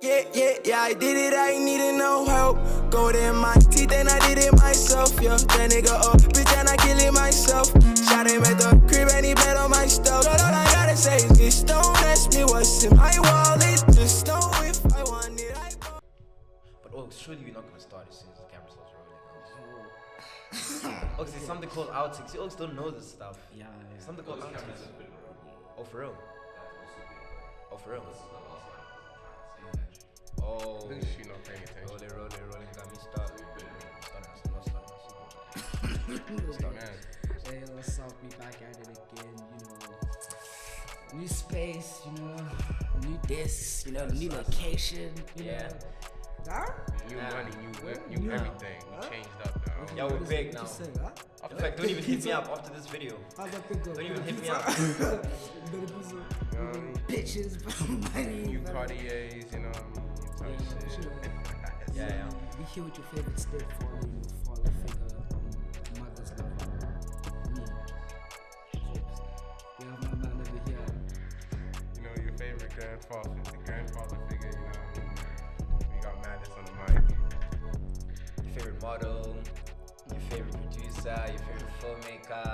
Yeah, I did it, I ain't needing no help. Gold in my teeth and I did it myself, yeah. That nigga up, bitch, and I kill it myself. Shot him at the crib and he bet on my stuff. But all I gotta say is this, don't ask me what's in my wallet. Just know if I want it, I go. But surely we're not gonna start as soon as the camera starts rolling. Oaks, there's something called outtakes. You Oaks don't know this stuff. Yeah. Something called outtakes. Oh, for real? Oh, for real? Oh. Look at you not paying attention. Rolling. Got me started. Hey, what's up? We back at it again, new space, new discs, new location, Yeah. Huh? New money, new everything. We changed up now. Yeah, we're big now. Huh? In fact, don't even hit me up after this video. How's that thing go? Don't even hit me up. Bitches, money. New Cartiers, shit. Yeah. We here with your favorite step father figure, mother's love. Me. We have my man over here. Your favorite grandfather figure, We got Madness on the mic. Your favorite model, your favorite producer, your favorite filmmaker,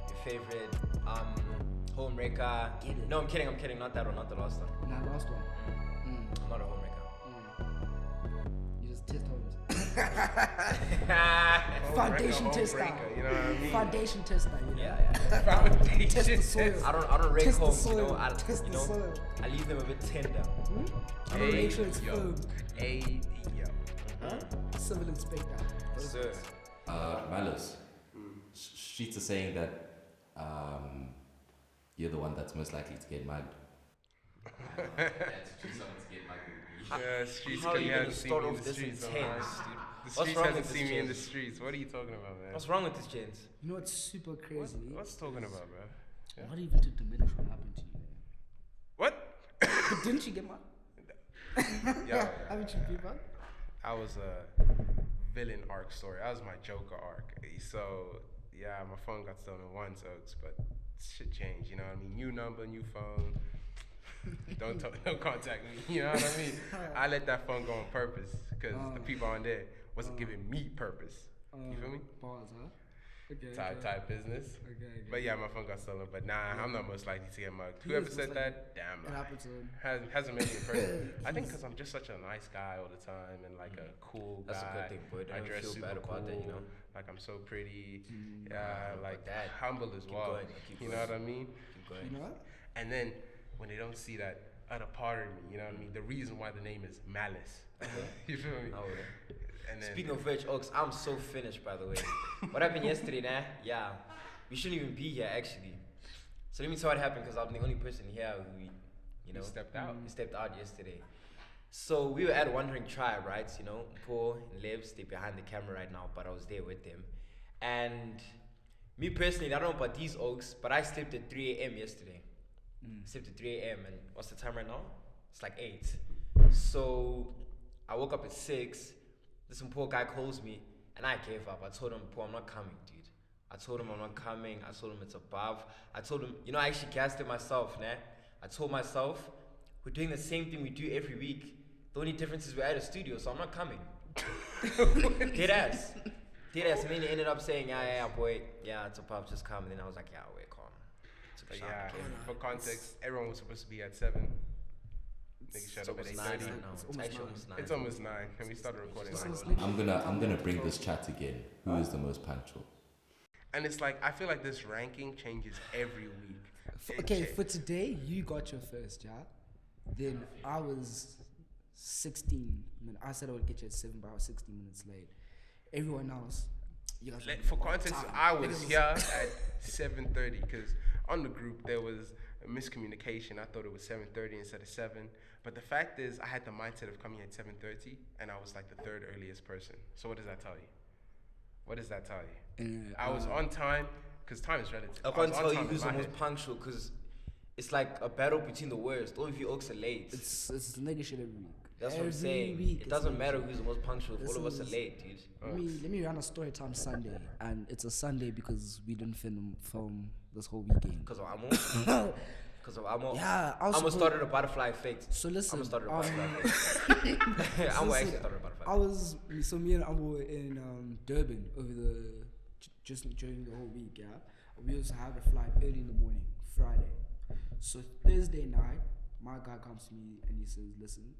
your favorite homemaker. No, I'm kidding. Not that one, not the last one. Nah, last one. I'm not a homemaker. You just test homes. Foundation Foundation tester. breaker, you know what I mean? Foundation tester, Yeah. Foundation Test the soil. I don't rake Test the homes, soil. I leave them a bit tender. I don't make sure it's firm. Hey, yo. Civil inspector. Sir. Malice, streets are saying that you're the one that's most likely to get mugged. Yeah, streets How are you haven't gonna seen start me in off the this streets, intense, dude? The What's streets wrong haven't with this seen me in the chance? streets. What are you talking about, man? What's wrong with this chance? You know what's super crazy? What's talking about, bro? Yeah. What even to diminish what happened to you? What? But didn't you get mad? Yeah. Haven't you been mad? I was a villain arc story. That was my Joker arc. So yeah, my phone got stolen once, but shit changed. You know what I mean? New number, new phone. Don't contact me. You know what I mean? I let that phone go on purpose because the people on there wasn't giving me purpose. You feel me? Bars, huh? Okay. Type business. Okay. But yeah, my phone got stolen. But nah, I'm not most likely to get mugged. He Whoever is said most that, damn. It happened to him. Hasn't made me a person. I think because I'm just such a nice guy all the time and like a cool guy. That's a good thing, boy. Don't I ever dress feel super bad cool. about that, Like I'm so pretty. Like that. humble as Keep well. going, keep You going. know what I mean? Keep going. You know what? And then when they don't see that other part of me, you know what I mean? The reason why the name is Malice. You feel me? Oh, yeah. And then, Speaking of which, Oaks, I'm so finished, by the way. What happened yesterday, nah? Yeah. We shouldn't even be here, actually. So let me tell what happened, because I'm the only person here who, you stepped out. We stepped out yesterday. So we were at Wandering Tribe, right? Paul and Lebs, they're behind the camera right now, but I was there with them. And me personally, I don't know about these Oaks, but I slept at 3 a.m. yesterday. Slept at 3 a.m. and what's the time right now? It's like 8. So I woke up at 6. This poor guy calls me and I gave up. I told him, Paul, I'm not coming, dude. I told him I'm not coming. I told him it's above. I told him, I actually gassed it myself, nah. I told myself, we're doing the same thing we do every week. The only difference is we're at a studio, so I'm not coming. Dead ass. And then he ended up saying, yeah, boy, yeah, it's above, just come. And then I was like, yeah, wait, calm. Took a But shot, yeah, came. for context, everyone was supposed to be at 7. Nigga shut up at 8:30. It's actually almost 9. It's almost 9, and we started recording. I'm gonna bring this chat again. Who is the most punctual? And it's like I feel like this ranking changes every week. For today, you got your first, yeah? Then I was 16. I said I would get you at 7, but I was 16 minutes late. Everyone else, you guys For context, I was here at 7:30 because on the group there was a miscommunication. I thought it was 7:30 instead of 7. But the fact is, I had the mindset of coming at 7:30, and I was like the third earliest person. So what does that tell you? I was on time because time is relative. I can't tell you who's the most punctual because it's like a battle between the worst. All of you Oaks are late. It's nigga shit every week. That's what I'm saying. It doesn't matter who's the most punctual if all of us are late, dude. Let me run a story time Sunday, and it's a Sunday because we didn't film this whole weekend. Because of Amo? Because I'm Yeah, I was almost supposed- started a butterfly effect. So listen, I'm started a butterfly effect. I'm listen, actually started a butterfly. so me and Ambo were in Durban over just during the whole week, yeah. We also have a flight early in the morning, Friday. So Thursday night, my guy comes to me and he says, listen,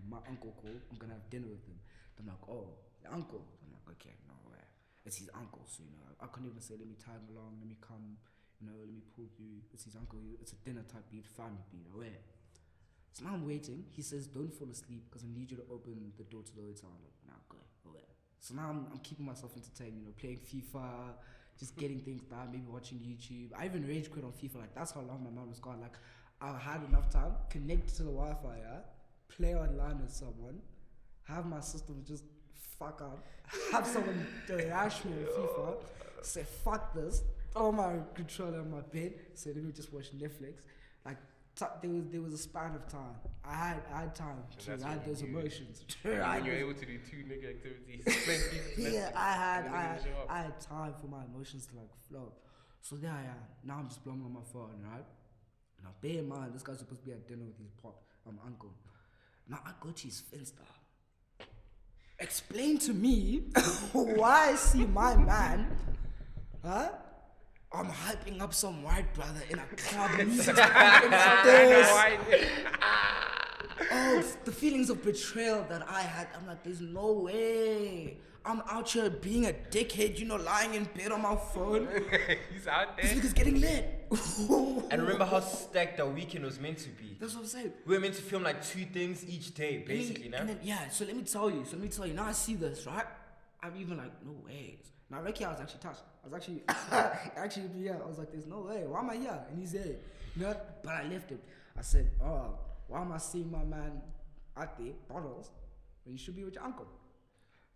my uncle called, I'm gonna have dinner with him. I'm like, oh, your uncle? I'm like, okay, no way. It's his uncle, so I couldn't even say, let me tag along, let me come, let me pull through. It's his uncle, it's a dinner type beat, family beat, away. So now I'm waiting. He says, don't fall asleep because I need you to open the door to the hotel. I'm like, nah, go away. So now I'm keeping myself entertained, playing FIFA, just getting things done, maybe watching YouTube. I even rage quit on FIFA. Like, that's how long my mind was gone. Like, I had enough time, connect to the Wi-Fi, yeah? Play online with someone, have my system just fuck up, have someone thrash me on FIFA, say, fuck this, throw my controller on my bed, say, let me just watch Netflix. Like, there was a span of time. I had time to ride those emotions. When you're able to do two nigga activities, yeah, I had time for my emotions to like flow. So there I am. Now I'm just blowing on my phone, right? Now bear in mind, this guy's supposed to be at dinner with his uncle. Now I go to his Finsta. Explain to me why I see my man, huh? I'm hyping up some white brother in a club. Music oh, the feelings of betrayal that I had. I'm like, there's no way. I'm out here being a dickhead, lying in bed on my phone. He's out there. This nigga's getting lit. And remember how stacked our weekend was meant to be. That's what I'm saying. We were meant to film like 2 things each day, basically, no? So let me tell you. Now I see this, right? I'm even like, no way. Now, Ricky, I was actually touched. I was actually, I was like, there's no way. Why am I here? And he's there. But I left it. I said, oh, why am I seeing my man out there, bottles, when you should be with your uncle?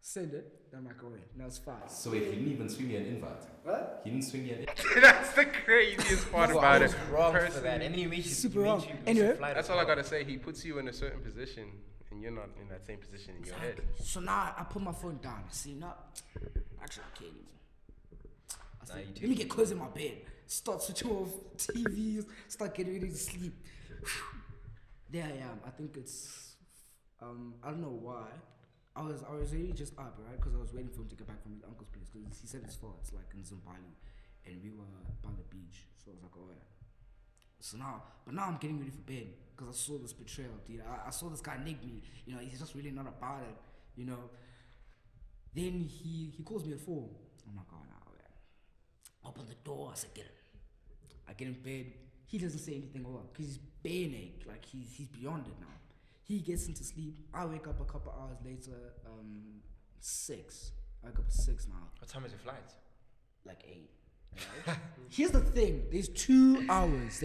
Send it. Then I'm like, oh, wait, no, it's fine. So wait, he didn't even swing you an invite? What? He didn't swing you an invite? That's the craziest part Well, about I was it. wrong for Personally. that. And then he made you, Super he made wrong. you miss Anyway, your flight That's as all I well. gotta say. He puts you in a certain position, and you're not in that same position in your head. So now I put my phone down. I see, no, actually, I can't even. I said, you do. let me get cozy in my bed. Start switching off TVs. Start getting ready to sleep. There I am. I think it's, I don't know why. I was really just up, right? Because I was waiting for him to get back from his uncle's place. Because he said it's far. It's like in Zimbabwe. And we were by the beach. So I was like, oh yeah. So now I'm getting ready for bed. Because I saw this betrayal, dude. I saw this guy neg me. He's just really not about it. Then he calls me at 4. I'm like, oh no. Open the door, I said, get in. I get in bed. He doesn't say anything over because he's bare naked, like he's beyond it now. He gets into sleep. I wake up a couple hours later, 6. I wake up at 6 now, What time is your flight? like 8. Right? Here's the thing: there's 2 hours.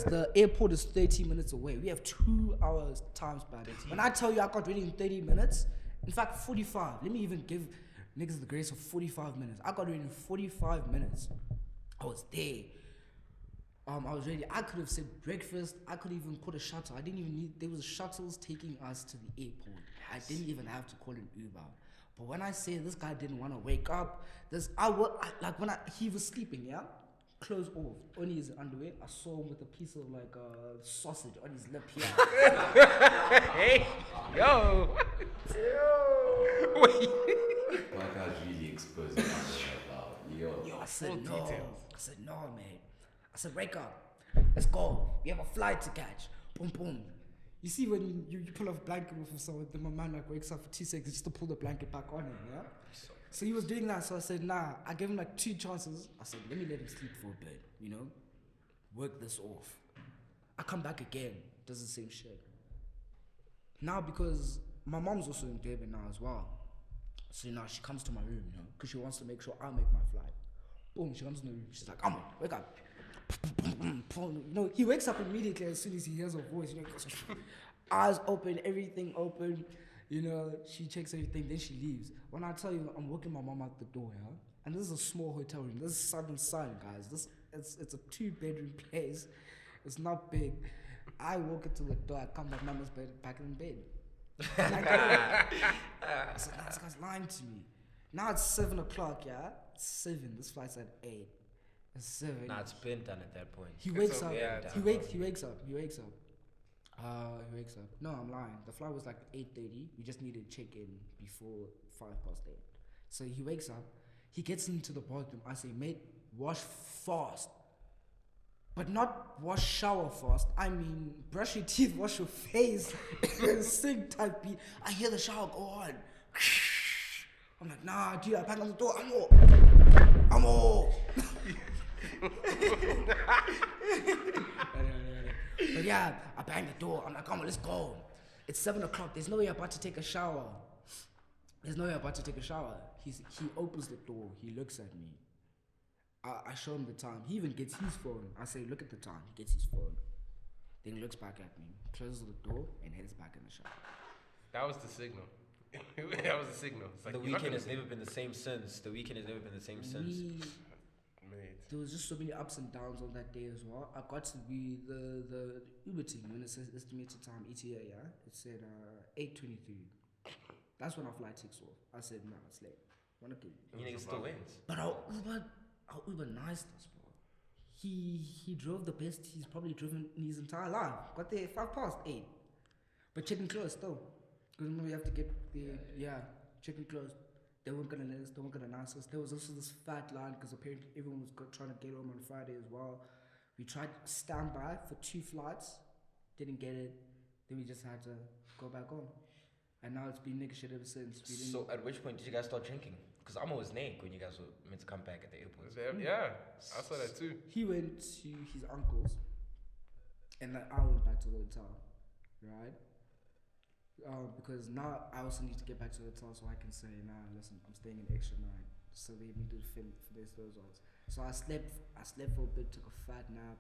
The airport is 30 minutes away. We have 2 hours time span. When I tell you I got ready in 30 minutes, in fact 45. Let me even give niggas the grace of 45 minutes. I got ready in 45 minutes. I was there. I was ready. I could have said breakfast. I could even put a shuttle. I didn't even need. There was shuttles taking us to the airport. I didn't even have to call an Uber. But when I say this guy didn't want to wake up, he was sleeping, yeah, clothes off, only his underwear. I saw him with a piece of sausage on his lip here. Hey, yo. Wait. My guy's really exposing us right now. Yo. I said Full no. details. I said no, man. I said wake up. Let's go. We have a flight to catch. Boom, boom. You see when you pull off a blanket off of someone, then my man wakes up for 2 seconds just to pull the blanket back on him, yeah? So he was doing that, so I said, nah. I gave him 2 chances. I said, let me let him sleep for a bit, Work this off. I come back again, does the same shit. Now because my mom's also in Durban now as well. So now she comes to my room, because she wants to make sure I make my flight. Boom, she comes in the room. She's like, Ahmed, wake up. He wakes up immediately as soon as he hears her voice. Eyes open, everything open. She checks everything, then she leaves. When I tell you, I'm walking my mom out the door, yeah? And this is a small hotel room. This is Southern Sun, guys. It's a 2-bedroom place. It's not big. I walk into the door. I come back, mama's back in bed. I said, nah, this guy's lying to me. Now it's 7 o'clock, yeah? 7. This flight's at 8. It's 7. Nah, it's been done at that point. He wakes up. yeah, He wakes up. He wakes up. No, I'm lying. The flight was like 8:30. We just needed to check in before 8:05. So he wakes up. He gets into the bathroom. I say, mate, wash fast. But not wash shower fast. I mean, brush your teeth, wash your face. Sing type beat. I hear the shower go on. I'm like, nah, dude, I banged on the door. I'm all. But yeah, I banged the door. I'm like, come on, let's go. It's 7 o'clock. There's no way I'm about to take a shower. He opens the door. He looks at me. I show him the time. He even gets his phone. I say, look at the time. He gets his phone. Then he looks back at me, closes the door, and heads back in the shower. That was the signal. That was the signal. It's like, The weekend has never been the same since. Mate. There was just so many ups and downs on that day as well. I got to be the Uber team when it says estimated time ETA. Yeah, it said 8:23. That's when our flight takes off. I said, no, it's late. Wanna kill me? You niggas still wins. But our Uber niced us, bro. He drove the best he's probably driven in his entire life. Got there 8:05. But checking close still. Because remember, you have to get the checking close. They weren't gonna let us. They weren't gonna announce us. There was also this fat line because apparently everyone was trying to get home on Friday as well. We tried standby for 2 flights, didn't get it. Then we just had to go back home. And now it's been nigga shit ever since. So at which point did you guys start drinking? Because I'm always naked when you guys were meant to come back at the airport. Yeah, I saw that too. He went to his uncle's, and then I went back to the hotel, right? Because now I also need to get back to the hotel so I can say, nah, listen, I'm staying an extra night, so they need to finish those ones. So I slept for a bit, took a fat nap.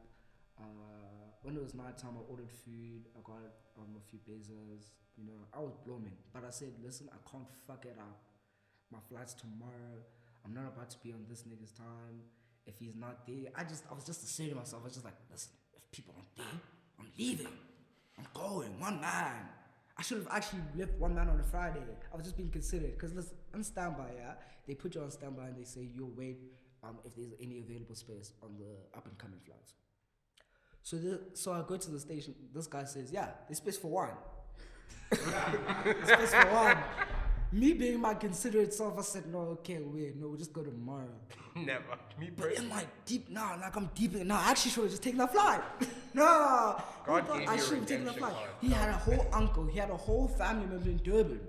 When it was night time, I ordered food. I got a few pesos. You know, I was blooming, but I said, listen, I can't fuck it up. My flight's tomorrow. I'm not about to be on this nigga's time. If he's not there, I was just asserting myself. I was just like, listen, if people aren't there, I'm leaving. I'm going, one man. I should have actually left one man on a Friday. I was just being considerate. Because listen, on standby, yeah? They put you on standby and they say you'll wait if there's any available space on the up and coming flights. So I go to the station. This guy says, yeah, there's space for one. There's space for one. Me being my considerate self, I said, no, okay, wait, no, we'll just go tomorrow. Never. Me But personally. in my deep, I'm deep in, I actually should have just taken the flight. No, God gave I you a should have taken the redemption flight. card. He had a whole uncle, he had a whole family member in Durban.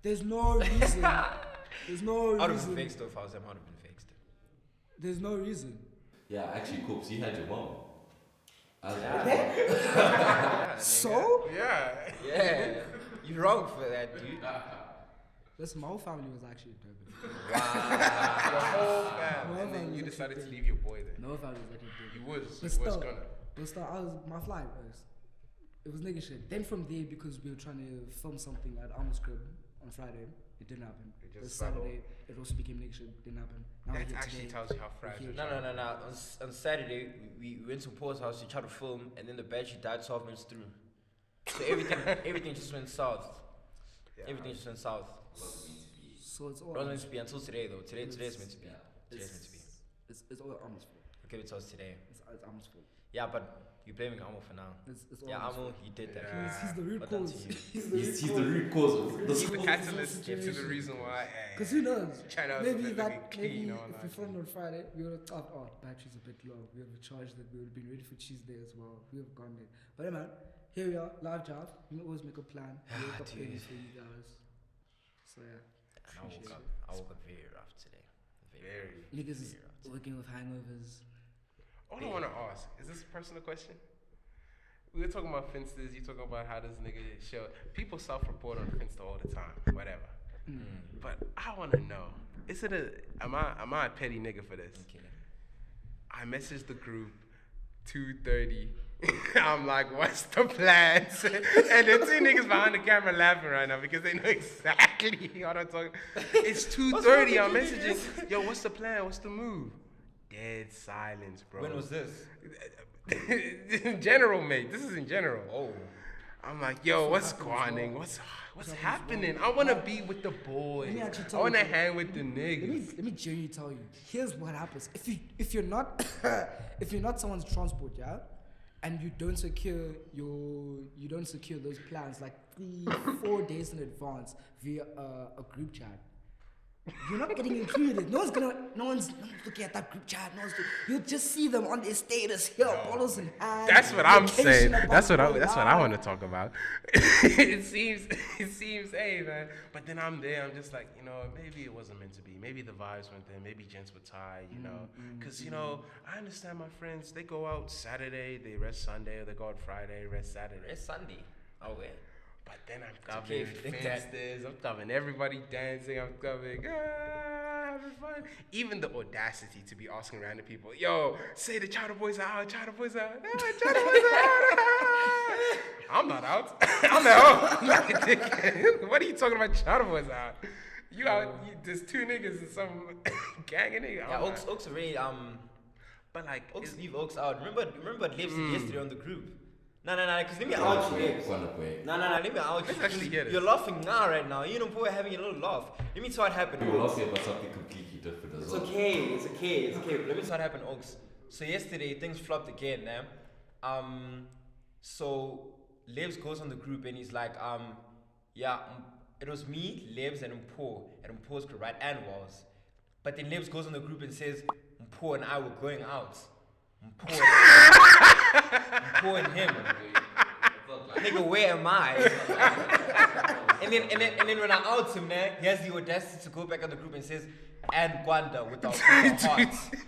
There's no reason. There's no I would have reason. been fixed though if I was him. I would have been fixed. There's no reason. Yeah, actually, Corpse, you had your mom. So? Yeah. Yeah, you're wrong for that, dude. Listen, my whole family was actually in Durban. The whole fam. Well, And then fam you was decided to actually leave your boy there. No family was actually in Durban. You was gonna. My flight was. It was nigga shit. Then from there, because we were trying to film something at Alma's crib on Friday, it didn't happen. It just This fell Saturday, it also became nigga shit. Didn't happen. Now we're That here actually today. tells you how fragile. No. On Saturday, we went to Paul's house to try to film, and then the battery died 12 minutes through. So everything just went south. Yeah. Everything just went south. So it's all. It wasn't meant to be until today, though. Today's meant to be. Today's meant to be. It's all Alma's fault. Okay, it was today. It's Alma's fault. Yeah, but you're blaming Amo for now. It's all Yeah, Alma's Amo, fault. he did that. Yeah. He's the root But that's cause. you. He's the root cause of the He's the catalyst to the reason why. Because who knows? China was Maybe meant to that, be clean maybe on if we that. filmed on Friday, we would have thought, oh, battery's a bit low. We have a charge that we would have been ready for Tuesday as well. We have gone there. But yeah, man, here we are, live job. We always make a plan. We wake up dude. early for you guys. So yeah, appreciate it. I woke up very rough today. Very. Niggas is working with hangovers. All I want to ask, is this a personal question? We were talking about Finsters, you talking about how this nigga show. People self-report on Finster all the time, whatever. But I want to know, am I a petty nigga for this? Okay. I messaged the group 2:30. I'm like, what's the plans? And the two niggas behind the camera laughing right now because they know exactly what I'm talking. It's 2:30. I'm messaging, yo, what's the plan? What's the move? Dead silence, bro. When was this? In general, mate. This is in general. Oh. I'm like, yo, what's going on? What's happening? I want to be with the boys. Let me actually I tell want to you. hang with the niggas. Let me genuinely tell you. Here's what happens. If you're not if you're not someone's transport, yeah, and you don't secure those plans like 3-4 days in advance via a group chat. You're not getting included. No one's looking at that group chat. You'll just see them on their status here, bottles in hand. That's what I'm location saying. about That's what to I go that's what I live. want to talk about. it seems, hey man. But then I'm there. I'm just like, maybe it wasn't meant to be. Maybe the vibes weren't there. Maybe gents were tired. Because I understand my friends. They go out Saturday, they rest Sunday, or they go out Friday, rest Saturday. It's Sunday. Oh wait. But then I'm okay covering if you think that. Finsters, I'm covering everybody dancing, I'm covering having fun. Even the audacity to be asking random people, yo, say the Chowderboys are out, Chowderboys are out, Chowderboys are out. I'm not out. I'm not out. What are you talking about Chowderboys are out? You out, there's 2 niggas and some gang of niggas. Yeah, Oaks already But like, Oaks leave Oaks out. Remember Liv said yesterday on the group. No, because let me out you. No, let me out you. Let's actually hear this. You're laughing now right now. We're having a little laugh. Let me tell what happened. We were laughing about something completely different as It's well. okay. Let me tell what happened, Oaks. So yesterday things flopped again, man. So Lebs goes on the group and he's like, it was me, Lebs, and Mpo at Mpo's group, right? And Walls. But then Lebs goes on the group and says Mpo and I were going out. Mpo and him. Nigga, where am I? and then when I out him, he has the audacity to go back on the group and says, and Gwanda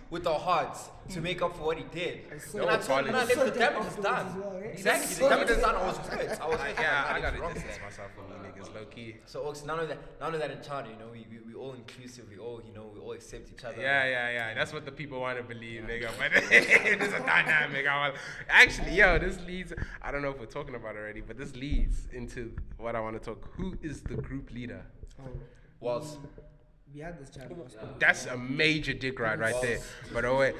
with our hearts to make up for what he did. And I told him, the damage is done. Exactly, the damage is done. I was hurt. I gotta distance myself from you niggas, low key. So Oaks, none of that in Chowder, we all inclusive, we all accept each other. Yeah. That's what the people want to believe, nigga. But it's a dynamic. Actually, this leads. I don't know if we're talking about it already, but this leads into what I want to talk. Who is the group leader? Was. We had this chat. That's a major dick ride right there. But oh wait.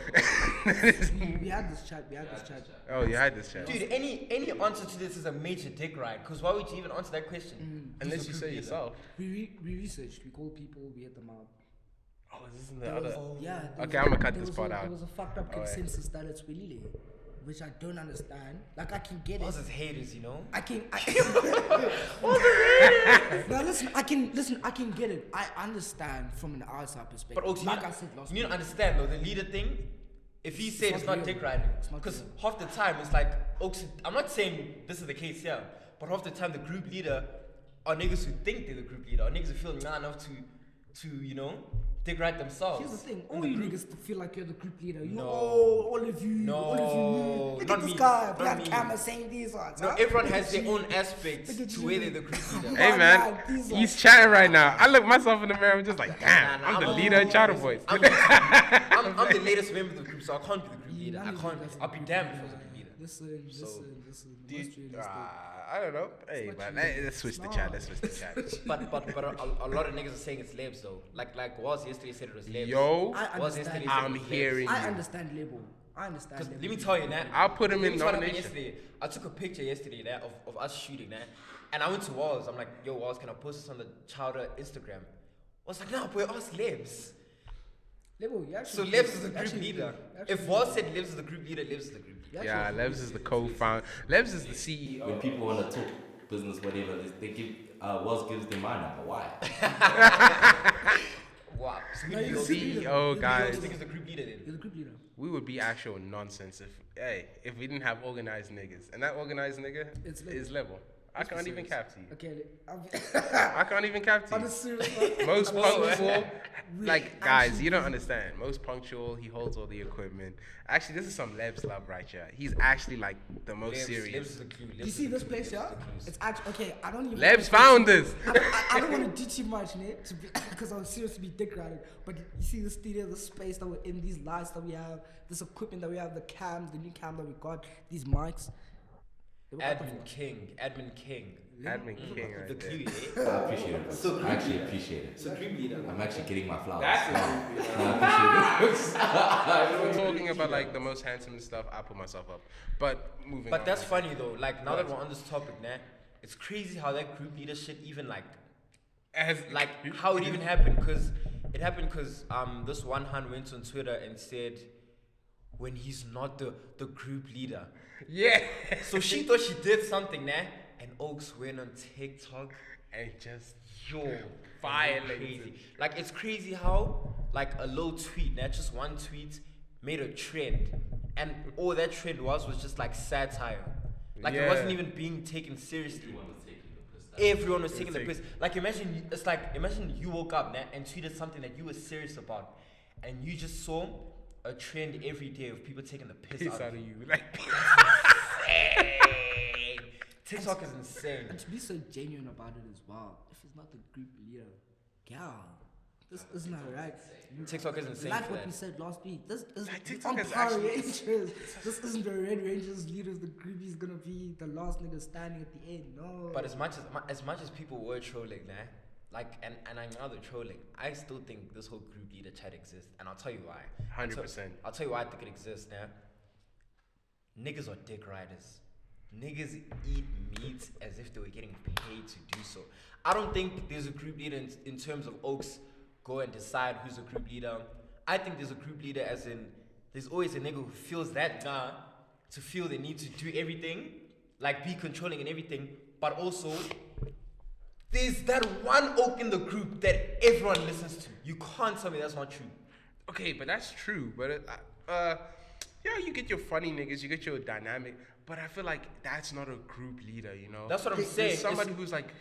we had this chat. Oh, you had this chat. Dude, any answer to this is a major dick ride. Because why would you even answer that question? Unless you say yourself. We researched. We called people. We hit them out. Oh, is this in the other? Yeah. Okay, I'm gonna cut this part out. There was a fucked up consensus that it's Willie, which I don't understand. Like, I can get it. What's his haters, I can now listen, I can get it. I understand from an outside perspective. But Oaks, like I said last you need to understand though, the leader thing, if he said it's not dick riding, because half the time it's like, Oaks, I'm not saying this is the case here, but half the time the group leader are niggas who think they're the group leader, or niggas who feel nah enough to dick ride themselves. Here's the thing, all you niggas feel like you're the group leader. No. All of you. Look not at this me, guy not behind me. camera saying these words. No, everyone has their own aspects Look at to you. where they're the group leader. Hey man, he's chatting right now. I look myself in the mirror. I'm just like, damn, I'm the leader of Chowderboys. I'm the latest member of the group, so I can't be the group leader. I can't. I'll be damned if I was a group leader. Listen. I don't know. Hey, man, let's switch the chat. But a lot of niggas are saying it's Lebs though. Like Was yesterday said it was Lebs. Yo, Was yesterday said I'm it was Lebs. hearing you. I understand label. Because let me tell you that. I'll put him in Let me tell you nomination. Yesterday, I took a picture yesterday of us shooting that, and I went to Walls. I'm like, yo, Walls, can I post this on the Chowder Instagram? I was like, no, boy, ask Lebs. Label, you So actually Lebs is the group leader. If Walls said Lebs is the group leader, Lebs is the group leader. Yeah, Lebs is the co-founder. Lebs is the CEO. When people want to talk business, whatever, they give Waz gives them my number. Why? Wow. So No, who do you're you the think leader. CEO, you guys. think is the group leader then? You're the group leader. We would be actual nonsense if we didn't have organized niggas. And that organized nigga It's is Level. I can't even cap to you. Okay, I can't even cap to on a you. serious note, Most punctual, We like guys, actually you don't understand. Most punctual, he holds all the equipment. Actually, this is some Lebs love right here. He's actually like the most Lebs serious. is the clue. you see this place, yeah? It's actually okay. I don't even. Lebs found this. I don't want to do too much, because I'm serious to be dick riding. But you see the studio, the space that we're in, these lights that we have, this equipment that we have, the cams, the new cam that we got, these mics. Admin King. Admin king right The there. clue, I appreciate it. So I actually appreciate it. So group leader. I'm actually getting my flowers. That's a No, group leader. I appreciate it. Talking about like the most handsome and stuff, I put myself up. But moving on. But that's funny though. Like now that we're on this topic, nah, it's crazy how that group leader shit even like how it even happened. Cause it happened because this one hand went on Twitter and said when he's not the group leader. Yeah. So she thought she did something, nah, and Oaks went on TikTok. And just Violated. Crazy. Like it's crazy how like a low tweet, not just one tweet, made a trend, and all that trend was just like satire. Like it wasn't even being taken seriously. Everyone was taking the piss. Like imagine you woke up and tweeted something that you were serious about, and you just saw a trend every day of people taking the piss out of you. Like TikTok is insane. And to be so genuine about it as well, if it's not the group leader, this is not right. TikTok is insane. Like for what that. we said last week, this is Like, TikTok on is Power actually- Rangers. This isn't the Red Rangers leaders. The groupie's gonna be the last nigga standing at the end. No. But as much as people were trolling, like and I know they're trolling, I still think this whole group leader chat exists, and I'll tell you why. 100%. I'll tell you why I think it exists. Niggas are dick riders. Niggas eat meat as if they were getting paid to do so. I don't think there's a group leader in terms of Oaks go and decide who's a group leader. I think there's a group leader as in there's always a nigga who feels that guy to feel the need to do everything, like be controlling and everything, but also there's that one Oak in the group that everyone listens to. You can't tell me that's not true. Okay, but that's true. But you get your funny niggas, you get your dynamic. But I feel like that's not a group leader, you know. That's what I'm There's saying. somebody who's like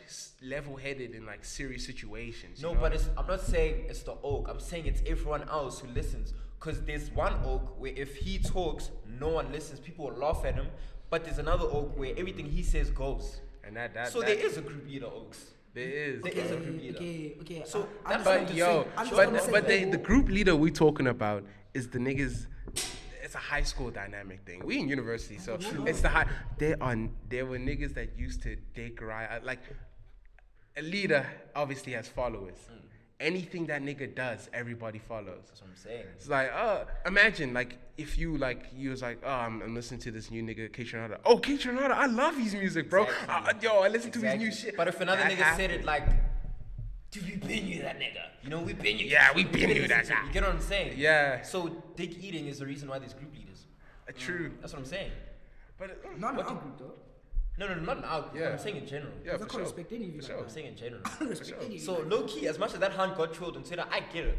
level-headed in like serious situations. No, you know? but I'm not saying it's the Oak. I'm saying it's everyone else who listens. Because there's one Oak where if he talks, no one listens. People will laugh at him. But there's another Oak where everything he says goes. And that So there is a group leader, Oaks. There is. There is a group leader. Okay. So I'm But yo, the group leader we talking about is the niggas. It's a high school dynamic thing. We in university, so it's the high. There were niggas that used to dick ride. Like a leader obviously has followers. Anything that nigga does, everybody follows. That's what I'm saying. It's like, imagine like if you was like, I'm listening to this new nigga, K Tronada. Oh, K Tronada, I love his music, bro. Exactly. I listen to his new shit. But if another That nigga said happened. it like, dude, we been you that nigga. You know, we been you. Yeah, we been you listen that to it. guy. You get what I'm saying? Yeah. So dick eating is the reason why there's group leaders. True. That's what I'm saying. But Not in our group though. No, not now. Yeah. I'm saying in general. yeah, I for can't sure. respect any of you. For like sure. I'm saying in general. I don't respect any of you. So low key, as much as that hand got trolled on Twitter, I get it.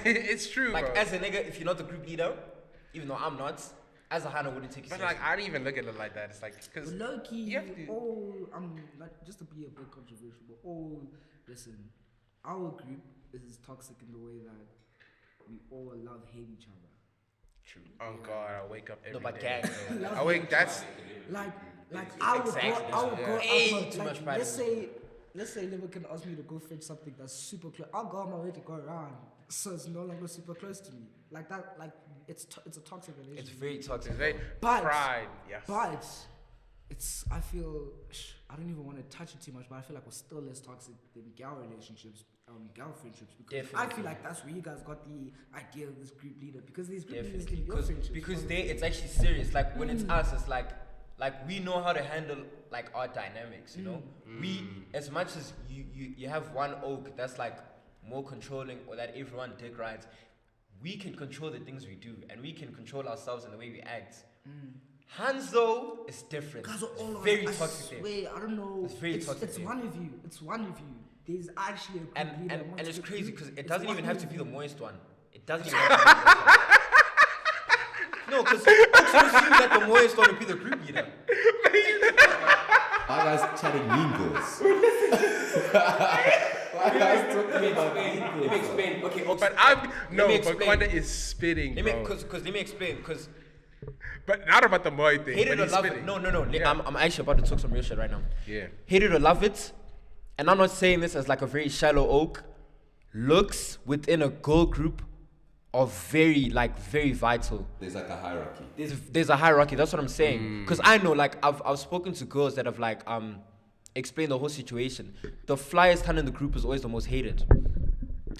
It's true, Like bro. as a nigga, if you're not the group leader, even though I'm not, as a hand I wouldn't take you But seriously. like, I don't even look at it like that. It's like, cause Low key, you have to- I'm not just to be a bit controversial, but listen, our group is toxic in the way that we all love hate each other. True. oh god, I wake up every No, but day. gang. Love I wake. hate That's Like I would Exactly. go, I would go Way out, too like, much pride let's say Liver can ask me to go fetch something that's super close. I'll go on my way to go around, so it's no longer super close to me. Like that, like it's a toxic relationship. It's very toxic. it's very But- pride. Yes. But I feel I don't even want to touch it too much, but I feel like we're still less toxic than gal relationships, gal friendships, because I Definitely. feel like that's where you guys got the idea of this group leader, because these group leaders Definitely. in your friendships. Because it's actually serious. Like when it's us, it's like we know how to handle like our dynamics, you know? We, as much as you have one Oak that's like more controlling or that everyone dick rides, we can control the things we do and we can control ourselves in the way we act. Hanzo is different. Guys are all It's on- very I toxic there. swear, I don't know. It's very toxic It's there. one of you. It's one of you. There's actually a group And leader. and, amongst and it's the crazy group. because it It's doesn't one even have of to be the you. moist one. It doesn't even have to be the moist one. No, because folks assume that the moist one would be the group leader. Why guys chatting mean girls? Why guys talking about mean Let me girls? explain. Okay, But I'm no, me but explain. Kwanda is spitting, let me bro. because let me explain because But not about the Moy thing. hate it but or he's love spitting. it. No. Yeah. I'm actually about to talk some real shit right now. Yeah. Hate it or love it, and I'm not saying this as like a very shallow Oak. Looks within a girl group are very vital. There's like a hierarchy. There's a hierarchy. That's what I'm saying. Because I know, like, I've spoken to girls that have like explain the whole situation. The flyest hand in the group is always the most hated.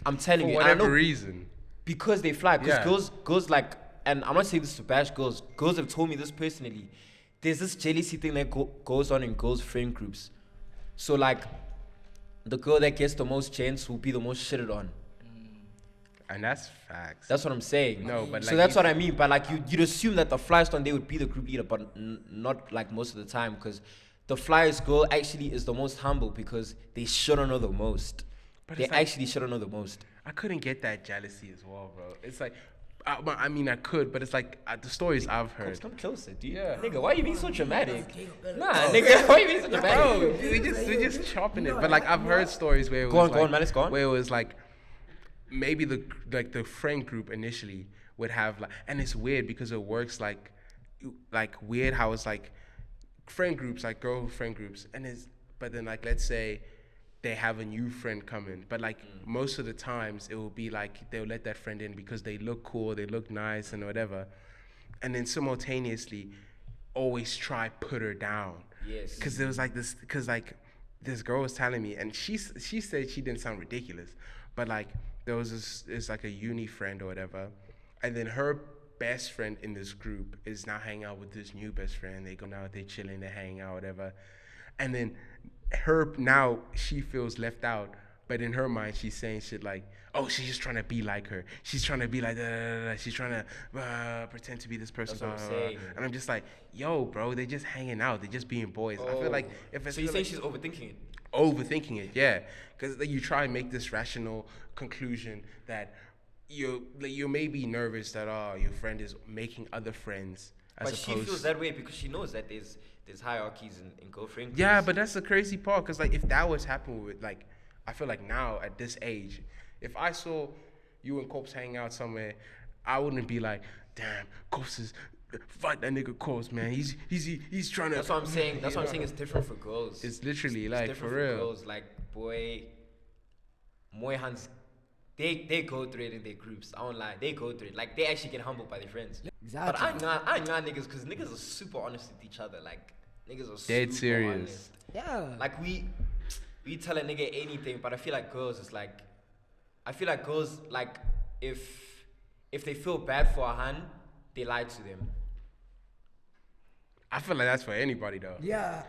I'm telling For you. And I whatever know reason. because they fly. Because Yeah. girls like, and I'm not saying this to bash girls. Girls have told me this personally. There's this jealousy thing that goes on in girls' friend groups. So like, the girl that gets the most chance will be the most shitted on. And that's facts. That's what I'm saying. No, but so like that's you- what I mean. But like you'd assume that the flyest one day would be the group leader, but not like most of the time, because the flyest girl actually is the most humble because they shouldn't know the most. But They it's like- actually shouldn't know the most. I couldn't get that jealousy as well, bro. It's like, I mean, I could, but it's like the stories I've heard. Come closer, dude. Yeah. Nigga, why you being so dramatic? Nah, nigga, why you being so Bro, dramatic? we just chopping it. But like I've heard stories where it was Go on, like, man, let's go on. where it was like maybe the friend group initially would have like, and it's weird because it works like weird how it's like friend groups, like girl friend groups, and it's, but then like let's say they have a new friend coming, but like most of the times it will be like they'll let that friend in because they look cool, they look nice and whatever, and then simultaneously always try put her down. Yes. Because there was like this, because like this girl was telling me, and she said she didn't sound ridiculous, but like there was this, it's like a uni friend or whatever, and then her best friend in this group is now hanging out with this new best friend. They go out, they chilling, they hang out, whatever, and then her, now she feels left out, but in her mind she's saying shit like, oh, she's just trying to be like her, she's trying to be like she's trying to pretend to be this person. That's what I'm saying. And I'm just like, yo, bro, they're just hanging out, they're just being boys. I feel like if it's So you say she's overthinking it? overthinking it, yeah, because you try and make this rational conclusion that you may be nervous that your friend is making other friends, as But she opposed. feels that way because she knows that there's hierarchies in girlfriend groups. Yeah, but that's the crazy part, because like if that was happening with, like, I feel like now at this age, if I saw you and Corpse hanging out somewhere, I wouldn't be like, damn, Corpse is, fight that nigga Corpse, man. He's trying to. That's what I'm saying. That's what I'm saying. It's different for girls. It's literally It's like different for real. girls. Like boy, Moy Hans, they go through it in their groups. I won't lie, they go through it. Like they actually get humbled by their friends. Exactly. But I ain't niggas, because niggas are super honest with each other. Like niggas are Dead super serious. honest. Yeah. Like we tell a nigga anything, but I feel like girls, it's like, I feel like girls, like if they feel bad for a hand, they lie to them. I feel like that's for anybody though. Yeah.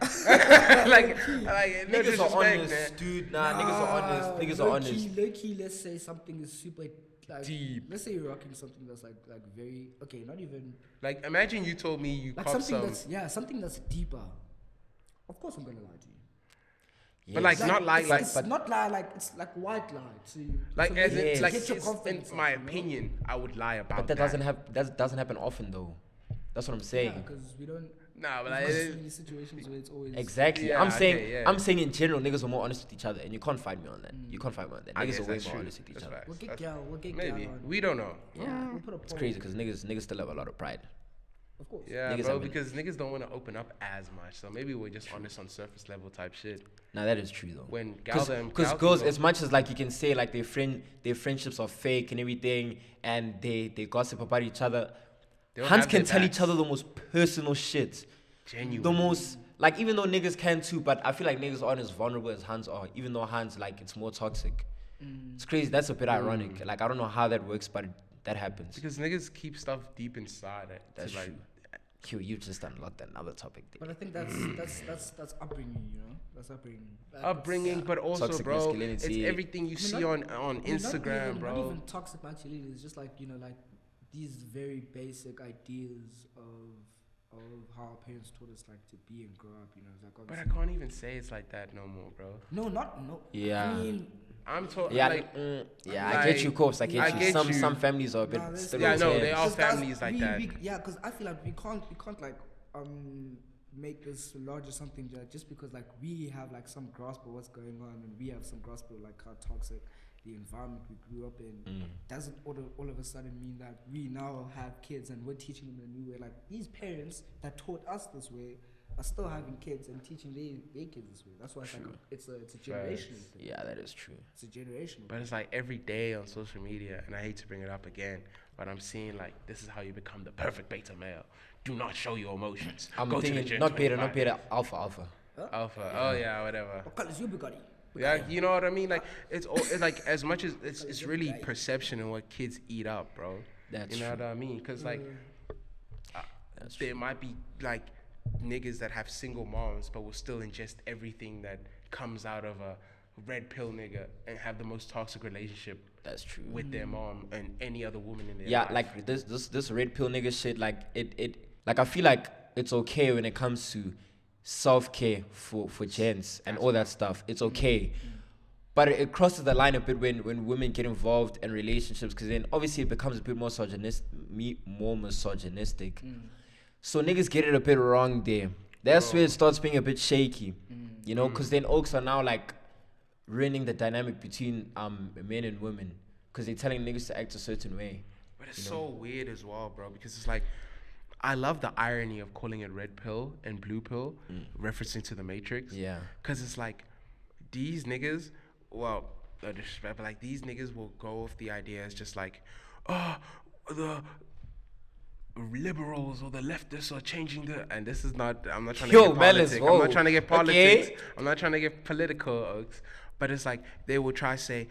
like no Niggas are disrespect, honest, man. dude. Nah, niggas are honest. Niggas are honest. Low key, let's say something is super like Deep. Let's say you're rocking something that's like very okay, not even Like imagine you told me you like caught something some, something that's deeper. Of course I'm gonna lie to you. but like not like it's not lie, like it's like white lie to you. like So as get- in, like get your it's, confidence in my up, you know? opinion, I would lie about But that doesn't happen often though. That's what I'm Yeah, saying. because we don't. Nah, but There's like so many situations where it's always Exactly. Yeah, I'm okay, saying yeah. I'm saying in general, niggas are more honest with each other, and you can't find me on that. You can't find me on that. I Niggas guess are way that's more true. honest with each That's other. facts. We'll get That's- gal, we'll get maybe gal on. we don't know. Yeah. We'll put a It's poll. crazy because niggas still have a lot of pride. Of course. Yeah, Niggas bro, haven't- because niggas don't want to open up as much, so maybe we're just honest on surface level type shit. Now that is true though. When Because girls, as much as like you can say like their friendships are fake and everything, and they gossip about each other, They don't Hans have can their tell backs. each other the most personal shit. Genuine. The most, like, even though niggas can too, but I feel like niggas aren't as vulnerable as Hans are, even though Hans, like, it's more toxic. It's crazy. That's a bit ironic. Like, I don't know how that works, but that happens. Because niggas keep stuff deep inside it. That's to like, true. Q, you just unlocked another topic there. But I think that's upbringing, you know. That's upbringing. Like, upbringing, but also, Toxic bro, it's masculinity. everything you see on Instagram, Not bro. even toxic masculinity. It's just like, you know, like these very basic ideas of how our parents taught us like to be and grow up. You know, it's like But I obviously. can't even say it's like that no more, bro. No. Yeah. I mean, I'm talking Yeah, like, I get you, Corpse. I get I you. get you. Some families are a bit Nah, there's- still Yeah, in no, their they heads. are because that's- families like that. yeah, because I feel like we can't like make this larger something just because like we have like some grasp of what's going on and we have some grasp of like how toxic the environment we grew up in doesn't all of a sudden mean that we now have kids and we're teaching them in a new way. Like these parents that taught us this way are still having kids and teaching their kids this way. That's why it's like it's a generational thing. Yeah, that is true. It's a generational. But it's like every day on social media, and I hate to bring it up again, but I'm seeing like this is how you become the perfect beta male. Do not show your emotions. I'm Go to the thinking gym not 25 beta, days. alpha. Alpha. Oh yeah, whatever. What color is your Bugatti? Yeah, you know what I mean. Like it's like as much as it's really perception and what kids eat up, bro. That's you know true. what I mean? Because like there might be like niggas that have single moms but will still ingest everything that comes out of a red pill nigga and have the most toxic relationship. That's true. With their mom and any other woman in their Yeah, life. like this red pill nigga shit. Like it like I feel like it's okay when it comes to self-care for gents and all that stuff. It's okay. But it crosses the line a bit when women get involved in relationships, because then obviously it becomes a bit more misogynistic. So niggas get it a bit wrong there. That's where it starts being a bit shaky, you know, because then oaks are now like ruining the dynamic between men and women, because they're telling niggas to act a certain way. But it's so weird as well, bro, because it's like, I love the irony of calling it red pill and blue pill, referencing to the Matrix. Yeah. Because it's like, these niggas, well, no disrespect, but like these niggas will go off the idea as just like, the liberals or the leftists are changing and this is not, I'm not trying to get politics. I'm not trying to get politics. Okay. I'm not trying to get political, Oaks. But it's like, they will try to say,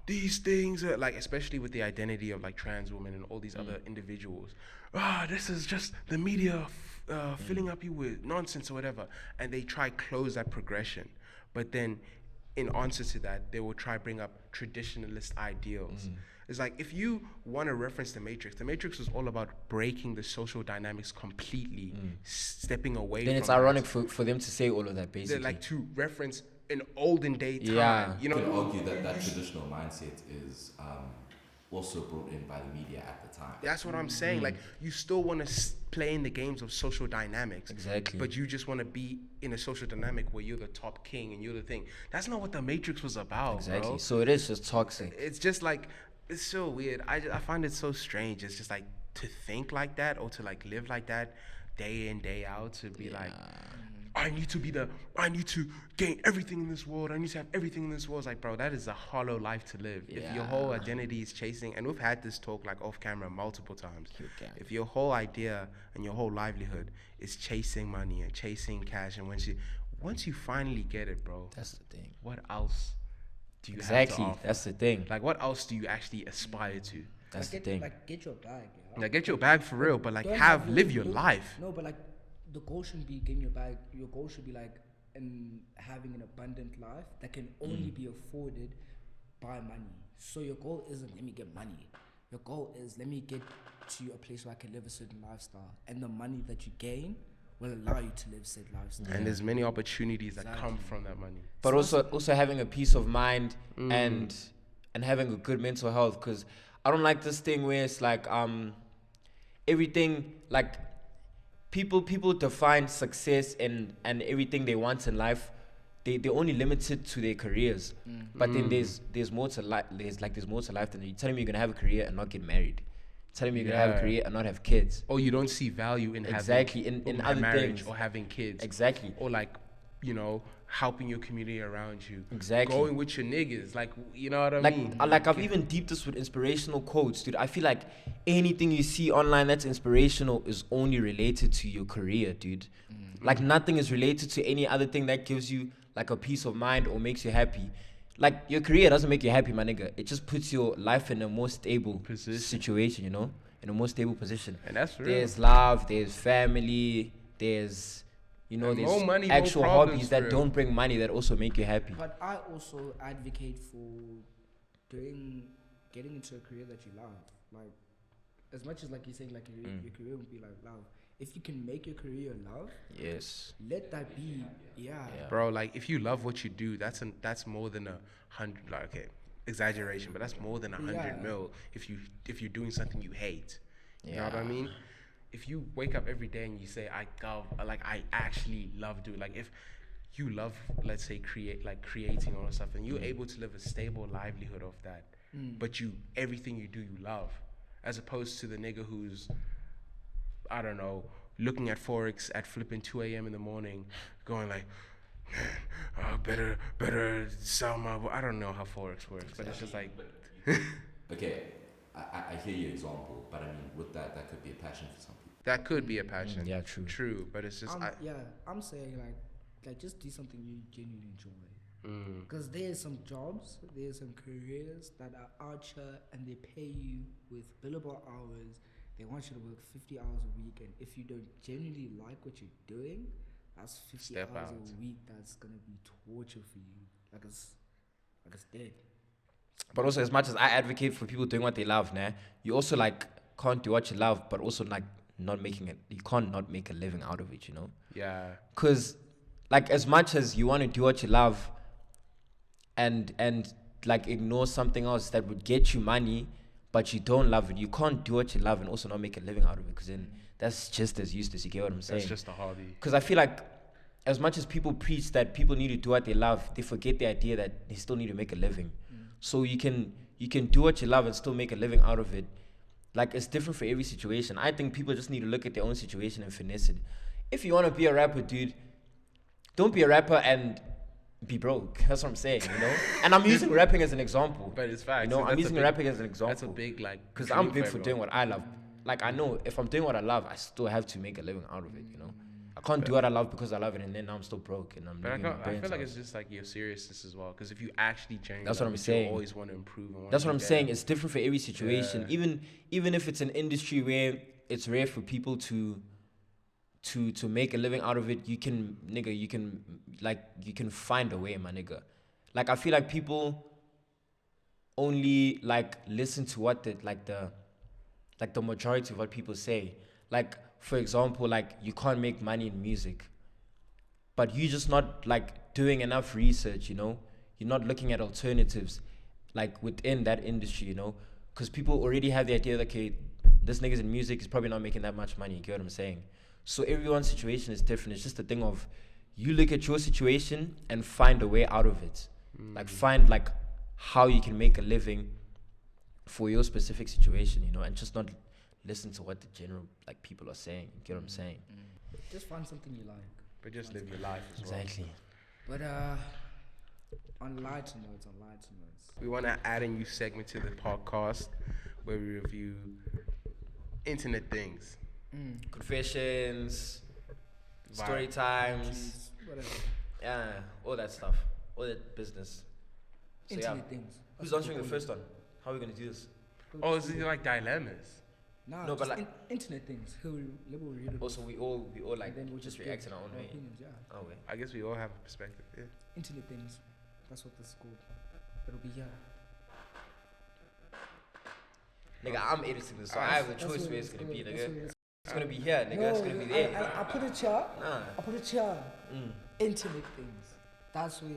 these things are like, especially with the identity of like trans women and all these other individuals. This is just the media filling up you with nonsense or whatever. And they try close that progression. But then in answer to that, they will try bring up traditionalist ideals. It's like, if you want to reference the Matrix was all about breaking the social dynamics completely, stepping away then from it's ironic for them to say all of that, basically. They're like to reference an olden day time. Yeah. You know, you could argue that traditional mindset is also brought in by the media at the time. That's what I'm saying. Like, you still want to play in the games of social dynamics. Exactly. But you just want to be in a social dynamic where you're the top king and you're the thing. That's not what the Matrix was about, exactly. bro. So it is just toxic. It's just like, it's so weird. I find it so strange. It's just like, to think like that or to like live like that day in, day out, to be like, I need to gain everything in this world. I need to have everything in this world. It's like, bro, that is a hollow life to live. Yeah. If your whole identity is chasing, and we've had this talk like off camera multiple times. If your whole idea and your whole livelihood is chasing money and chasing cash, and once you finally get it, bro, that's the thing. What else do you have to Exactly. offer? That's the thing. Like, what else do you actually aspire to? That's the thing. Like, get your bag. Yeah? Like, get your bag for real, but like, live your life. No, but like, the goal shouldn't be getting your bag. Your goal should be like having an abundant life that can only be afforded by money. So your goal isn't let me get money. Your goal is let me get to a place where I can live a certain lifestyle, and the money that you gain will allow you to live said lifestyle. And there's many opportunities that come from that money. But also having a peace of mind and having a good mental health, because I don't like this thing where it's like everything, like people define success and everything they want in life, they're only limited to their careers. But then there's more to life. There's more to life than you're telling me you're gonna have a career and not get married. Telling me you're gonna have a career and not have kids. Or you don't see value in having in other marriage things, or having kids. Exactly. Or like, you know, helping your community around you. Exactly. Going with your niggas. Like, you know what I mean? Like I've even deeped this with inspirational quotes, dude. I feel like anything you see online that's inspirational is only related to your career, dude. Like nothing is related to any other thing that gives you like a peace of mind or makes you happy. Like, your career doesn't make you happy, my nigga. It just puts your life in a more stable situation, you know? In a more stable position. And that's real. There's love, there's family, there's, you know, there's more money, actual more problems, hobbies that don't bring money that also make you happy. But I also advocate for getting into a career that you love. Like, as much as like you're saying, like your career would be like love. If you can make your career love, yes, let that be, Bro, like, if you love what you do, that's more than 100, like, okay, exaggeration, but that's more than 100 mil if you're doing something you hate. You know what I mean? If you wake up every day and you say, I actually love doing, like, if you love, let's say, creating or something, you're able to live a stable livelihood of that. But everything you do, you love, as opposed to the nigga who's, I don't know, looking at Forex at flipping 2 a.m. in the morning, going like, better sell my, I don't know how Forex works, but it's just like. Okay, I hear your example, but I mean, with that could be a passion for some people. That could be a passion. Yeah, true. True, but it's just. I'm saying, like, like just do something you genuinely enjoy. Mm. Because there's some jobs, there's some careers that are out here and they pay you with billable hours. They want you to work 50 hours a week, and if you don't genuinely like what you're doing, that's 50 Step hours out. a week that's gonna be torture for you. Like it's dead. But also, as much as I advocate for people doing what they love, nah, you also like can't do what you love, but also like not making it. You can't not make a living out of it, you know? Yeah. Cause like as much as you want to do what you love, and like ignore something else that would get you money, but you don't love it, you can't do what you love and also not make a living out of it. Because then that's just as useless. You get what I'm saying? That's just a hobby. Because I feel like as much as people preach that people need to do what they love, they forget the idea that they still need to make a living. So you can do what you love and still make a living out of it. Like it's different for every situation. I think people just need to look at their own situation and finesse it. If you want to be a rapper, dude, don't be a rapper and be broke. That's what I'm saying, you know? And I'm using rapping as an example. But it's facts. You know, So I'm that's a using big- rapping as an example. That's a big like. Because dream I'm big for everyone. doing what I love. Like I know if I'm doing what I love, I still have to make a living out of it, you know? I can't do what I love because I love it and then I'm still broke and I'm But living I in feel like my it's just like your seriousness as well. Because if you actually change, That's what I'm you'll saying. always want to improve. And wanna That's be what I'm better. saying. It's different for every situation. Yeah. Even if it's an industry where it's rare for people to make a living out of it, you can find a way, my nigga. Like I feel like people only like listen to what the majority of what people say. Like for example, like you can't make money in music, but you just not like doing enough research, you know? You're not looking at alternatives like within that industry, you know? Because people already have the idea that, okay, this nigga's in music is probably not making that much money, you get what I'm saying? So everyone's situation is different. It's just a thing of you look at your situation and find a way out of it. Like find like how you can make a living for your specific situation, you know, and just not listen to what the general like people are saying. You get what I'm saying? Just find something you like. But just live your life as well. Exactly. But on lighter notes, We want to add a new segment to the podcast where we review internet things. Confessions, Vibe. story times, whatever. yeah, all that stuff, all that business. So yeah, Internet things. who's answering the first one? How are we gonna do this? Oh, is it like dilemmas? Nah, No, but just like- internet things. Who will read it? Also, we all like and then we'll just give react in our own our way. opinions, yeah. Oh wait. I guess we all have a perspective. Yeah. Internet things. That's what this is called. It'll be here. Nigga, I'm editing this, so I have the choice where it's gonna be, nigga. It's gonna be here, nigga. It's gonna be there. I put a chair. Nah. I put a chair. Mm. Internet things. That's where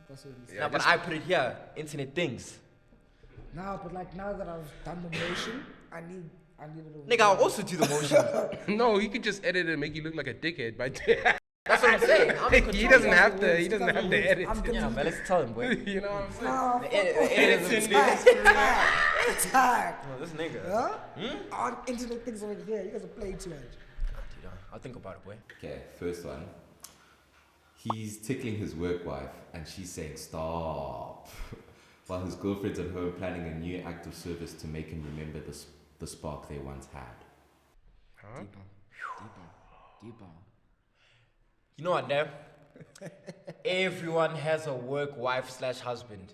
it's. Yeah. Nah, but I put it here. Internet things. Now, but like now that I've done the motion, I need a little. Nigga, I'll also do the motion. No, he could just edit it and make you look like a dickhead. But That's what I'm saying. I'm in he control. doesn't have to. He doesn't have to edit. I'm gonna Yeah, man, let's tell him, boy. You know what I'm saying? Nah, The edit is tag. this nigga. Huh? On internet things over here. You guys are playing too much. Dude, I'll think about it, boy. Okay, first one. He's tickling his work wife and she's saying stop. While his girlfriend's at home planning a new act of service to make him remember the spark they once had. Huh? Deeper. You know what, Dev? Everyone has a work wife / husband.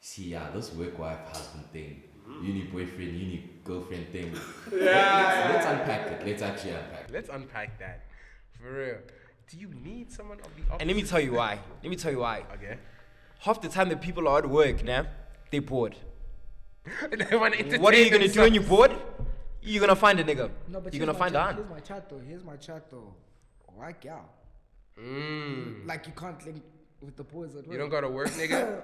See, yeah, this work wife husband thing, uni boyfriend, uni girlfriend thing. Yeah. Let's unpack it. Let's actually unpack it. Let's unpack that. For real. Do you need someone of the opposite? And let me tell you why. Okay. Half the time the people are at work, nah, they bored. They want to entertain What are you gonna do when you're themselves. bored? You're gonna find a nigga. No, but You're gonna find a aunt. Here's my chat though. Like yeah. Mm. Like you can't link with the boys at work. You don't gotta work, nigga.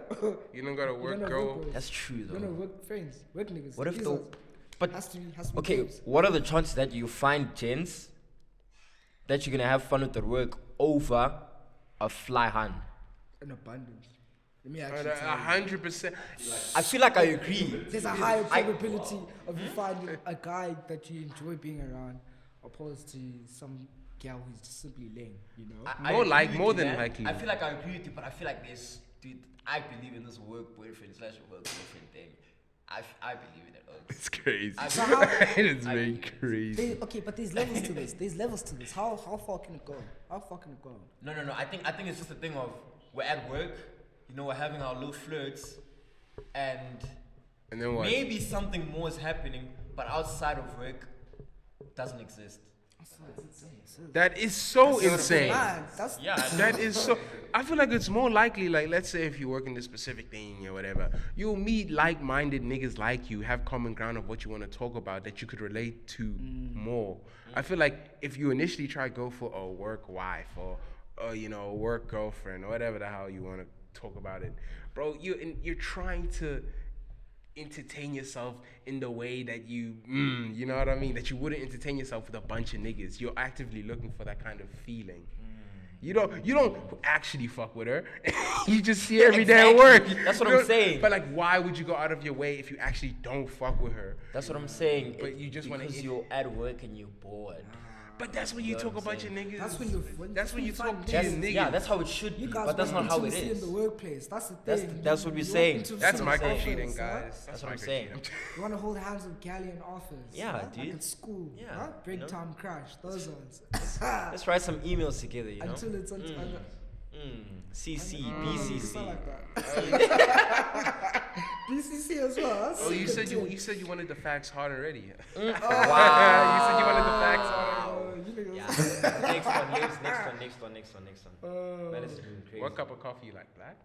You don't gotta You work, don't have girl. work boys. That's true You don't though. have work friends, work niggas. What if These the are- but has to be okay, babes. what are the chances that you find gents that you're gonna have fun with at work over a fly hun? in abundance. Let me actually tell you. 100%. I feel like I agree. There's a higher probability of you finding a guy that you enjoy being around, opposed to some girl who's just simply lame. You know. More than likely. I feel like I agree with you, but I feel like dude, I believe in this work boyfriend / work girlfriend thing. I believe in it. Oaks. It's crazy. I So believe- how- It is I very believe it. crazy. Okay, but there's levels to this. There's levels to this. How far can it go? How far can it go? No. I think it's just a thing of we're at work, you know, we're having our little flirts, and then what? maybe something more is happening, but outside of work, doesn't exist. That is so insane. Man, that's Yeah, I know. That is so. I feel like it's more likely, like, let's say if you work in this specific thing or whatever, you'll meet like-minded niggas like you, have common ground of what you want to talk about that you could relate to more. I feel like if you initially try to go for a work wife or you know, a work girlfriend or whatever the hell you want to talk about it, bro, you're trying to entertain yourself in the way that you know what I mean, that you wouldn't entertain yourself with a bunch of niggas. You're actively looking for that kind of feeling. You don't actually fuck with her. You just see her every day at work. That's what You I'm know? saying. But like, why would you go out of your way if you actually don't fuck with her? That's what I'm saying. But you just wanna because eat- you're at work and you're bored. But that's when you know talk what I'm about your niggas. That's when you That's when you talk find to your That's, niggas. yeah, that's how it should be, you guys but that's want not how it intimacy is. in the workplace. That's the That's thing. that's what we're You saying. want That's intimacy micro in the cheating, office, guys. That's what I'm saying. You want to hold hands with Gally in office. Yeah, Like dude. at school. Yeah, Huh? Break you know? time crash. Those ones. Let's write some emails together, you know. Until it's CC, Something BCC. like that. BCC as well. That's Oh, you said good you said you wanted the facts hard already. Wow. You said you wanted the facts hard. Oh, you niggas. Yeah. next one. Man, this is moving crazy. What cup of coffee you like, black?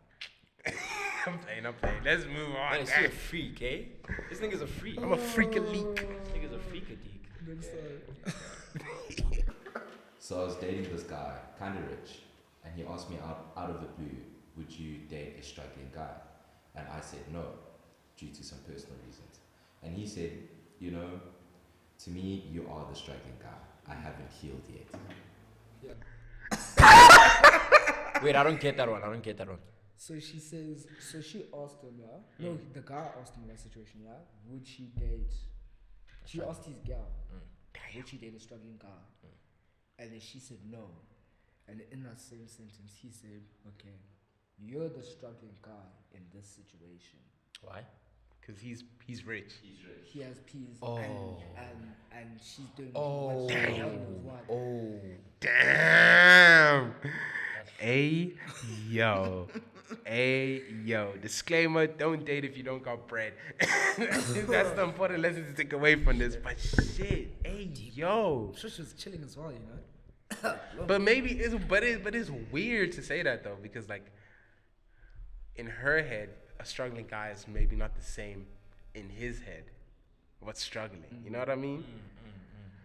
I'm playing. Let's move on. Man, is he a freak, eh? This nigga's a freak. I'm a freak a leak. This nigga's a freak-a-deek. Next time. So I was dating this guy, kind of rich, and he asked me out of the blue, would you date a struggling guy? And I said no, due to some personal reasons. And he said, you know, to me, you are the struggling guy. I haven't healed yet. Wait, I don't get that one. So she says, so she asked him, yeah? No, the guy asked him that situation, yeah? Would she date? She asked his girl, would she date a struggling guy? And then she said no. And in that same sentence, he said, okay, you're the struggling guy in this situation. Why? Cause he's rich. He has peas Oh. and she's doing Oh. what she knows what. Oh. Damn. Hey yo. Disclaimer: don't date if you don't got bread. That's the important lesson to take away from this. But shit, hey yo. I'm sure she was chilling as well, you know? But maybe it's weird to say that though, because like in her head, a struggling guy is maybe not the same in his head. What's struggling? You know what I mean?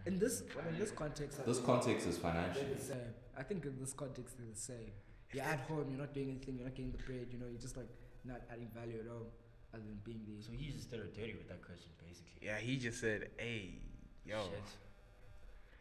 In this context, I This think context is they're financial. the same. I think in this context they're the same. You're at home, you're not doing anything, you're not getting the bread, you know, you're just like not adding value at all other than being there. So he just did her dirty with that question, basically. Yeah, he just said, "Hey, yo." Shit.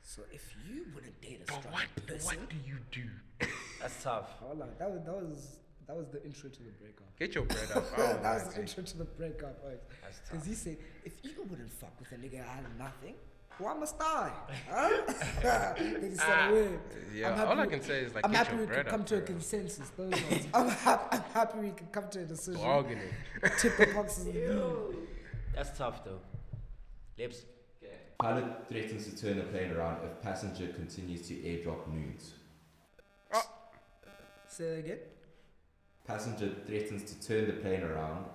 So if you wouldn't date a But struggling person, what do you do? That's tough. hold on, that was the intro to the breakup. Get your bread up. That was the intro to the breakup, That's because tough. he said, if you wouldn't fuck with a nigga out of nothing, why must I? Huh? They just said a word. Yeah, I'm happy all I we- can say is like I'm get happy your we can bread come up. to a bro. consensus. Those ones. I'm happy we can come to a decision. Bargaining. Tick the boxes and leave. That's tough though. Lips. Pilot threatens to turn the plane around if passenger continues to airdrop nudes. Say that again. Passenger threatens to turn the plane around.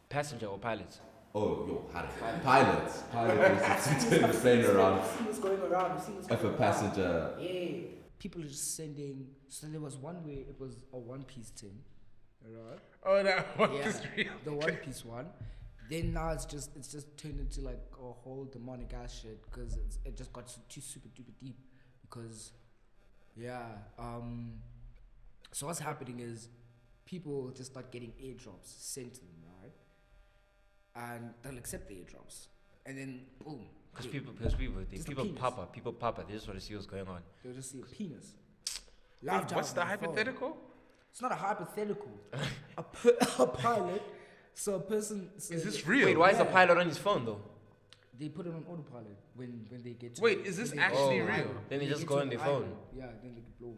Passenger or pilot? Oh, yo, pilot threatens to turn the plane around You see what's going around. You see what's if a going around. passenger. Yeah. People are just sending. So there was one way it was a one-piece thing. Alright. Oh, that one Yeah, is real. the one-piece one. Then now it's just turned into like a whole demonic ass shit because it just got too super duper deep because so what's happening is people just start getting airdrops sent to them, right? And they'll accept the airdrops and then boom, Because they- people Just a people penis. pop up. They just want to see what's going on. they'll just see a penis. Wait, Live what's job the on phone. hypothetical? It's not a hypothetical. a pilot. So a person. So Is this real? Wait, why is the Yeah. pilot on his phone though? They put it on autopilot when they get. To Wait, is this when they actually get to an real? island. Then they When just get go to on an their phone. island, Yeah, then they get blown.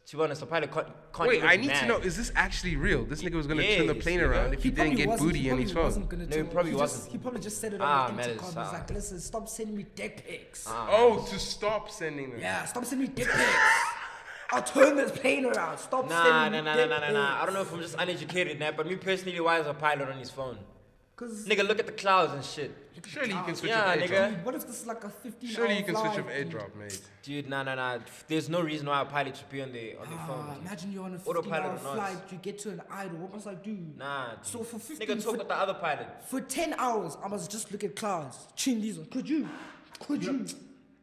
To be honest, the pilot can't Wait, even I be need mad. to know, is this actually real? This nigga was gonna turn the Yes, plane nigga. around if he didn't probably get wasn't- booty in his phone. wasn't gonna No, he tell- probably just- wasn't. He probably just said it Ah, on the man, intercom. it's, He's like, listen, stop sending me dick pics. Oh, to stop sending them. Yeah, stop sending me dick pics. I'll turn this plane around. Stop Nah. sending me dick pics. I don't know if I'm just uneducated now, but me personally, why is a pilot on his phone? Cause Nigga, look at the clouds and shit. Surely you can switch Yeah, off nigga. airdrop. dude, what if this is like a 15 Surely hour you can switch flight, off dude? airdrop, mate. Dude, nah. There's no reason why a pilot should be on their phone. dude. Imagine you're on a Autopilot 15 hour or not. flight, you get to an idle. What must I do? Nah. Dude. So for 15 Nigga, talk for, with the other pilot. for 10 hours, I must just look at clouds. Tune these on. Could you?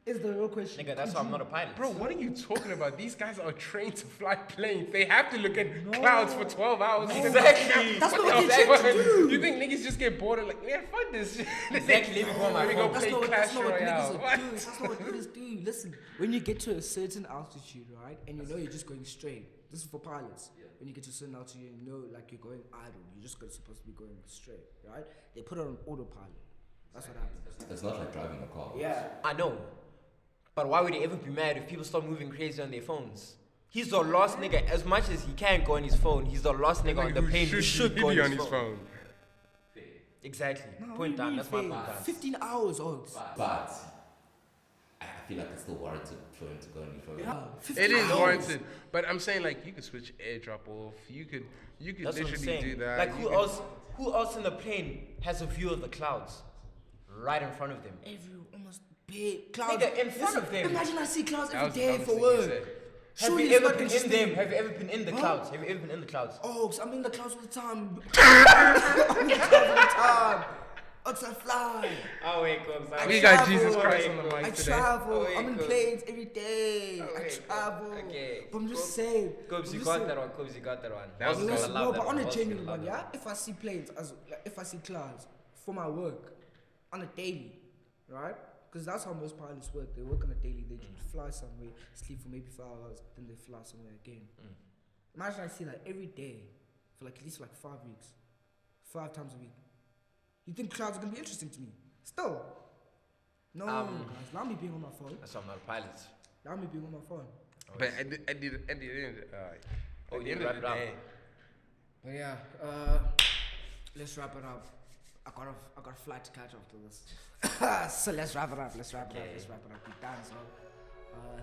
Is the real question. Nigga, that's Could why I'm you? not a pilot. Bro, what are you talking about? These guys are trained to fly planes. They have to look at clouds for 12 hours. Exactly. That's not What what the they fuck? trained to do. You think niggas just get bored and like, yeah, fuck this shit. Exactly, let me go on my Let me phone. go That's play not what, Clash that's not what Royale. niggas What? do. That's not what niggas do. Listen, when you get to a certain altitude, right, and you know you're just going straight. This is for pilots. When you get to a certain altitude, you know like you're going idle. You're just supposed to be going straight, right? They put it on autopilot. That's what happens. It's not like driving a car. Yeah. I know. But why would they ever be mad if people start moving crazy on their phones? He's the last nigga. As much as he can go on his phone, he's the last nigga on the plane who should go be on his phone. phone. Exactly. No, Point down. really That's my fair. point down. 15 hours, Oaks. But I feel like it's still warranted for him to go on his phone. Yeah. 15 It is hours. warranted, but I'm saying like you could switch airdrop off. You could That's what I'm literally saying. do that. Like You who could- else in the plane has a view of the clouds right in front of them? Almost big clouds. Nigga, in front of them. Imagine I see clouds That every was the day dumbest for thing you work. said. Have Surely you it's ever not been in interesting. them? Have you ever been in the Huh? clouds? Have you ever been in the clouds? Oh, I'm in the clouds all the time. I'm in the clouds all the time. Oaks, I fly. Oh wait, Cobbs. We travel. got Jesus Christ on the I mic today. travel. Oh, wait, I'm in cool. planes every day. Oh, I wait, travel. okay. But I'm just Cool. saying. Cobbs, I'm you just got saying. that one. Cobbs, you got that one. That was Also good. gonna Listen, love no, that but on one. a Also genuine gonna one, love yeah. that If I see planes, if I see clouds for my work, on a daily, right? Because that's how most pilots work. They work on a daily. They fly somewhere, sleep for maybe 5 hours, then they fly somewhere again. Imagine I see that every day for like at least like 5 weeks, 5 times a week. You think clouds are gonna be interesting to me? Still, no, guys. Allow me being on my phone. That's why I'm not a pilot. Allow me being on my phone. But at the end, Oh, at the you end wrap of it the up. day, But yeah, let's wrap it up. I got a flight to catch after this. So let's wrap it up. Let's wrap it up. Let's wrap it up. We're done. So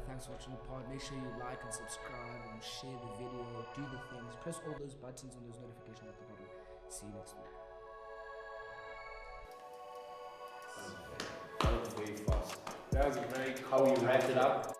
thanks for watching the pod. Make sure you like and subscribe and share the video. Do the things. Press all those buttons and those notifications at the bottom. See you next week. That was very fast. that was a very How we wrapped it up.